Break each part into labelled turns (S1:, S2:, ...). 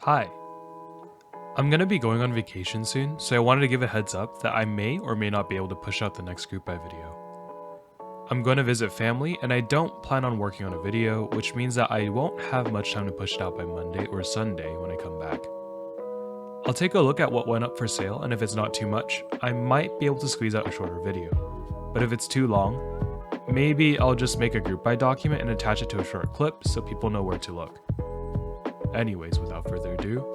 S1: Hi. I'm gonna be going on vacation soon, so I wanted to give a heads up that I may or may not be able to push out the next group buy video. I'm going to visit family, and I don't plan on working on a video, which means that I won't have much time to push it out by Monday or Sunday when I come back. I'll take a look at what went up for sale, and if it's not too much, I might be able to squeeze out a shorter video. But if it's too long, maybe I'll just make a group buy document and attach it to a short clip so people know where to look. Anyways, without further ado,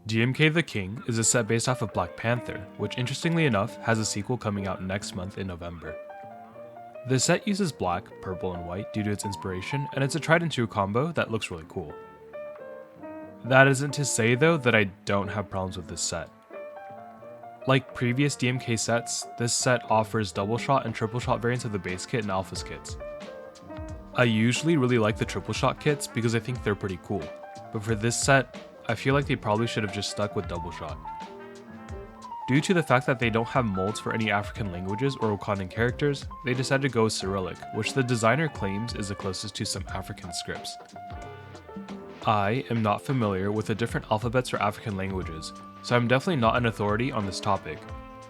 S1: GMK The King is a set based off of Black Panther, which interestingly enough has a sequel coming out next month in November. The set uses black, purple, and white due to its inspiration, and it's a tried and true combo that looks really cool. That isn't to say though that I don't have problems with this set. Like previous DMK sets, this set offers double shot and triple shot variants of the base kit and alphas kits. I usually really like the triple shot kits because I think they're pretty cool, but for this set, I feel like they probably should have just stuck with double shot. Due to the fact that they don't have molds for any African languages or Wakandan characters, they decided to go with Cyrillic, which the designer claims is the closest to some African scripts. I am not familiar with the different alphabets for African languages, so I'm definitely not an authority on this topic,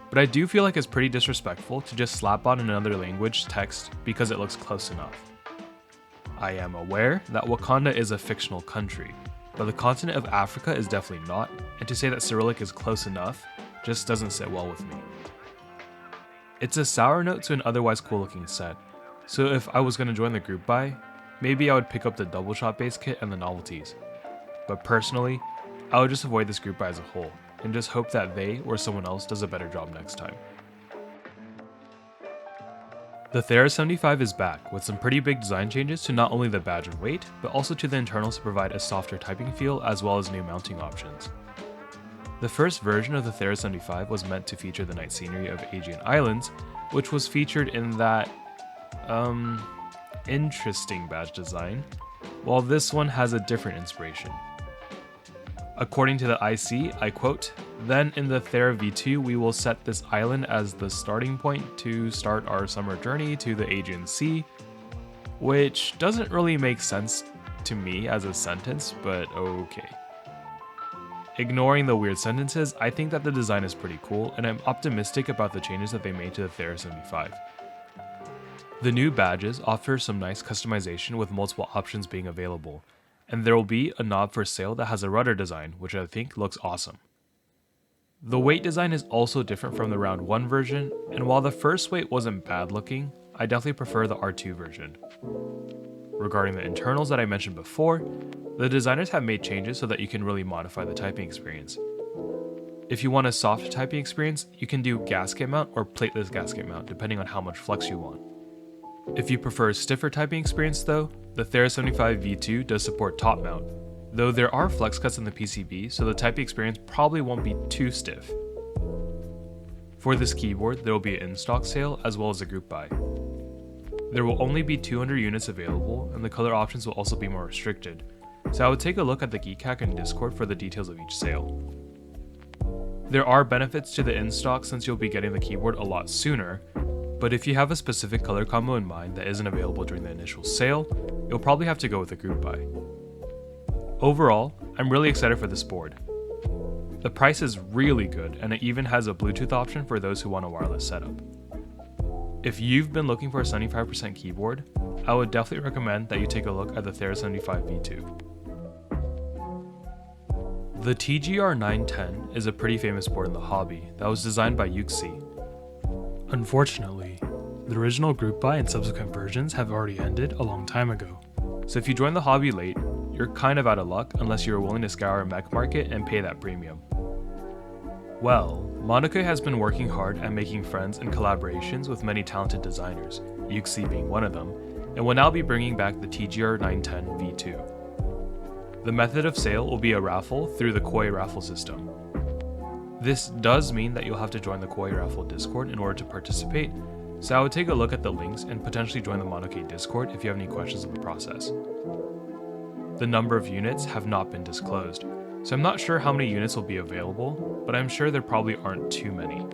S1: but I do feel like it's pretty disrespectful to just slap on another language text because it looks close enough. I am aware that Wakanda is a fictional country, but the continent of Africa is definitely not, and to say that Cyrillic is close enough just doesn't sit well with me. It's a sour note to an otherwise cool looking set, so if I was going to join the group buy, maybe I would pick up the double shot base kit and the novelties. But personally, I would just avoid this group buy as a whole, and just hope that they or someone else does a better job next time. The Thera75 is back with some pretty big design changes to not only the badge and weight, but also to the internals to provide a softer typing feel as well as new mounting options. The first version of the Thera75 was meant to feature the night scenery of Aegean Islands, which was featured in that, interesting badge design, while this one has a different inspiration. According to the IC, I quote, "Then in the Thera V2 we will set this island as the starting point to start our summer journey to the Aegean Sea," which doesn't really make sense to me as a sentence, but okay. Ignoring the weird sentences, I think that the design is pretty cool, and I'm optimistic about the changes that they made to the Thera75. The new badges offer some nice customization with multiple options being available, and there will be a knob for sale that has a rudder design, which I think looks awesome. The weight design is also different from the round 1 version, and while the first weight wasn't bad looking, I definitely prefer the R2 version. Regarding the internals that I mentioned before, the designers have made changes so that you can really modify the typing experience. If you want a soft typing experience, you can do gasket mount or plateless gasket mount depending on how much flex you want. If you prefer a stiffer typing experience though, the Thera75 V2 does support top mount, though there are flex cuts in the PCB, so the typing experience probably won't be too stiff. For this keyboard, there will be an in-stock sale as well as a group buy. There will only be 200 units available, and the color options will also be more restricted, so I would take a look at the Keycap and Discord for the details of each sale. There are benefits to the in-stock since you'll be getting the keyboard a lot sooner, but if you have a specific color combo in mind that isn't available during the initial sale, you'll probably have to go with a group buy. Overall, I'm really excited for this board. The price is really good, and it even has a Bluetooth option for those who want a wireless setup. If you've been looking for a 75% keyboard, I would definitely recommend that you take a look at the Thera75 V2. The TGR910 is a pretty famous board in the hobby that was designed by Yuxi. Unfortunately, the original group buy and subsequent versions have already ended a long time ago, so if you join the hobby late, you're kind of out of luck unless you're willing to scour a mech market and pay that premium. Well, Monica has been working hard at making friends and collaborations with many talented designers, Yuxi being one of them, and will now be bringing back the TGR910 V2. The method of sale will be a raffle through the Koi raffle system. This does mean that you'll have to join the Koi raffle Discord in order to participate, so I would take a look at the links and potentially join the Monoke Discord if you have any questions on the process. The number of units have not been disclosed, so I'm not sure how many units will be available, but I'm sure there probably aren't too many.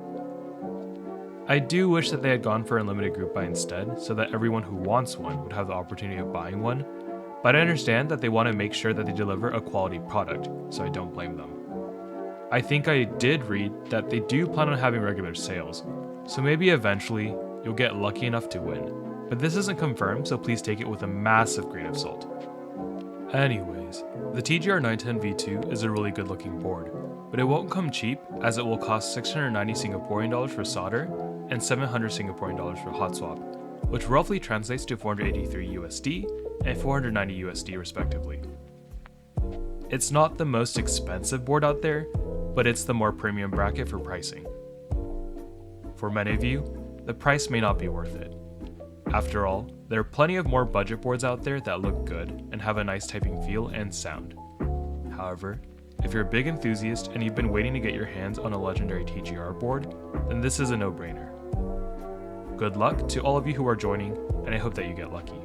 S1: I do wish that they had gone for a limited group buy instead, so that everyone who wants one would have the opportunity of buying one, but I understand that they want to make sure that they deliver a quality product, so I don't blame them. I think I did read that they do plan on having regular sales, so maybe eventually you'll get lucky enough to win, but this isn't confirmed, so please take it with a massive grain of salt. Anyways, the TGR910 V2 is a really good looking board, but it won't come cheap as it will cost 690 Singaporean dollars for solder and 700 Singaporean dollars for hot swap, which roughly translates to 483 USD and 490 USD respectively. It's not the most expensive board out there, but it's the more premium bracket for pricing. For many of you, the price may not be worth it. After all, there are plenty of more budget boards out there that look good and have a nice typing feel and sound. However, if you're a big enthusiast and you've been waiting to get your hands on a legendary TGR board, then this is a no-brainer. Good luck to all of you who are joining, and I hope that you get lucky.